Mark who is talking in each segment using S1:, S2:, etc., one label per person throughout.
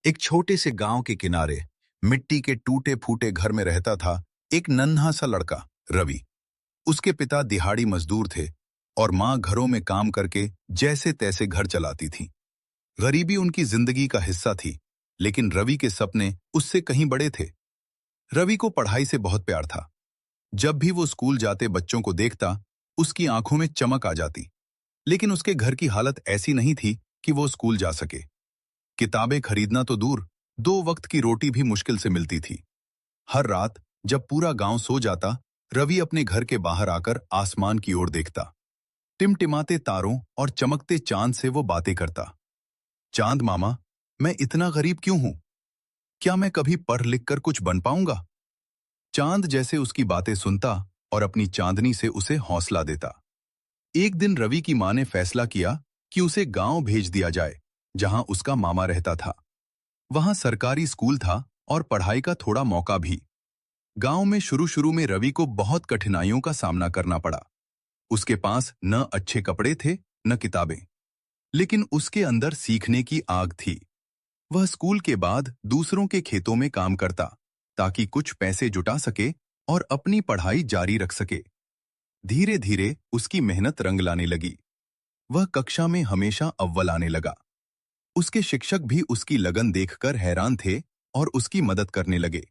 S1: एक छोटे से गांव के किनारे मिट्टी के टूटे फूटे घर में रहता था एक नन्हा सा लड़का, रवि। उसके पिता दिहाड़ी मजदूर थे और माँ घरों में काम करके जैसे तैसे घर चलाती थी। गरीबी उनकी जिंदगी का हिस्सा थी, लेकिन रवि के सपने उससे कहीं बड़े थे। रवि को पढ़ाई से बहुत प्यार था। जब भी वो स्कूल जाते बच्चों को देखता, उसकी आंखों में चमक आ जाती। लेकिन उसके घर की हालत ऐसी नहीं थी कि वो स्कूल जा सके। किताबें खरीदना तो दूर, 2 वक्त की रोटी भी मुश्किल से मिलती थी। हर रात जब पूरा गांव सो जाता, रवि अपने घर के बाहर आकर आसमान की ओर देखता। टिमटिमाते तारों और चमकते चांद से वो बातें करता। चांद मामा, मैं इतना गरीब क्यों हूं? क्या मैं कभी पढ़ लिख कर कुछ बन पाऊंगा? चांद जैसे उसकी बातें सुनता और अपनी चांदनी से उसे हौसला देता। एक दिन रवि की मां ने फैसला किया कि उसे गांव भेज दिया जाए, जहां उसका मामा रहता था। वहां सरकारी स्कूल था और पढ़ाई का थोड़ा मौका भी। गांव में शुरू शुरू में रवि को बहुत कठिनाइयों का सामना करना पड़ा। उसके पास न अच्छे कपड़े थे, न किताबें, लेकिन उसके अंदर सीखने की आग थी। वह स्कूल के बाद दूसरों के खेतों में काम करता, ताकि कुछ पैसे जुटा सके और अपनी पढ़ाई जारी रख सके। धीरे धीरे उसकी मेहनत रंग लाने लगी। वह कक्षा में हमेशा अव्वल आने लगा। उसके शिक्षक भी उसकी लगन देखकर हैरान थे और उसकी मदद करने लगे।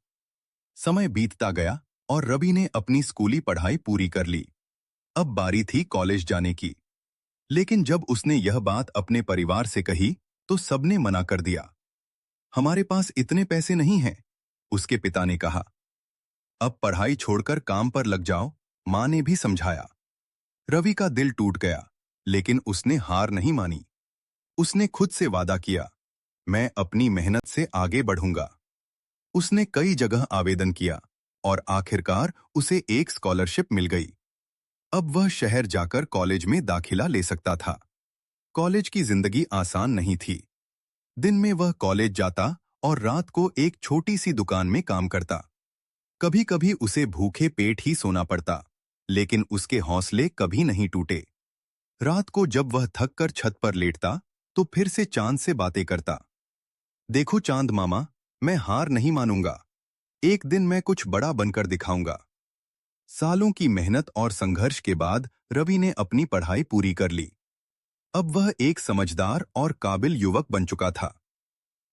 S1: समय बीतता गया और रवि ने अपनी स्कूली पढ़ाई पूरी कर ली। अब बारी थी कॉलेज जाने की। लेकिन जब उसने यह बात अपने परिवार से कही, तो सबने मना कर दिया। हमारे पास इतने पैसे नहीं हैं, उसके पिता ने कहा। अब पढ़ाई छोड़कर काम पर लग जाओ, मां ने भी समझाया। रवि का दिल टूट गया, लेकिन उसने हार नहीं मानी। उसने खुद से वादा किया, मैं अपनी मेहनत से आगे बढ़ूंगा। उसने कई जगह आवेदन किया और आखिरकार उसे एक स्कॉलरशिप मिल गई। अब वह शहर जाकर कॉलेज में दाखिला ले सकता था। कॉलेज की जिंदगी आसान नहीं थी। दिन में वह कॉलेज जाता और रात को एक छोटी सी दुकान में काम करता। कभी कभी उसे भूखे पेट ही सोना पड़ता, लेकिन उसके हौसले कभी नहीं टूटे। रात को जब वह थक कर छत पर लेटता, तो फिर से चांद से बातें करता। देखो चांद मामा, मैं हार नहीं मानूंगा। एक दिन मैं कुछ बड़ा बनकर दिखाऊंगा। सालों की मेहनत और संघर्ष के बाद रवि ने अपनी पढ़ाई पूरी कर ली। अब वह एक समझदार और काबिल युवक बन चुका था।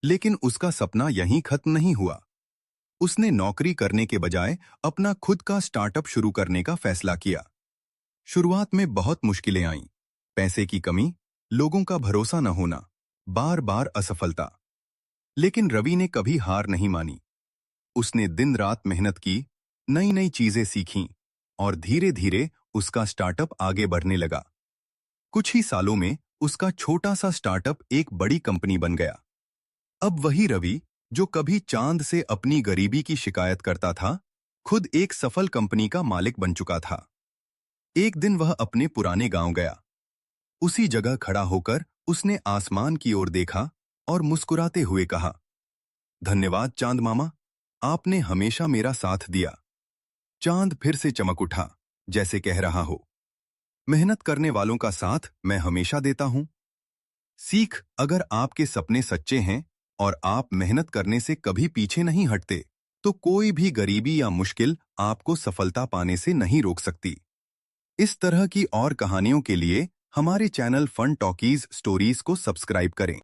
S1: लेकिन उसका सपना यहीं खत्म नहीं हुआ। उसने नौकरी करने के बजाय अपना खुद का स्टार्टअप शुरू करने का फैसला किया। शुरुआत में बहुत मुश्किलें आईं। पैसे की कमी, लोगों का भरोसा न होना, बार बार असफलता। लेकिन रवि ने कभी हार नहीं मानी। उसने दिन रात मेहनत की, नई नई चीजें सीखीं और धीरे धीरे उसका स्टार्टअप आगे बढ़ने लगा। कुछ ही सालों में उसका छोटा सा स्टार्टअप एक बड़ी कंपनी बन गया। अब वही रवि, जो कभी चांद से अपनी गरीबी की शिकायत करता था, खुद एक सफल कंपनी का मालिक बन चुका था। एक दिन वह अपने पुराने गांव गया। उसी जगह खड़ा होकर उसने आसमान की ओर देखा और मुस्कुराते हुए कहा, धन्यवाद चांद मामा, आपने हमेशा मेरा साथ दिया। चांद फिर से चमक उठा, जैसे कह रहा हो, मेहनत करने वालों का साथ मैं हमेशा देता हूं। सीख, अगर आपके सपने सच्चे हैं और आप मेहनत करने से कभी पीछे नहीं हटते, तो कोई भी गरीबी या मुश्किल आपको सफलता पाने से नहीं रोक सकती। इस तरह की और कहानियों के लिए हमारे चैनल फन टॉकीज स्टोरीज को सब्सक्राइब करें।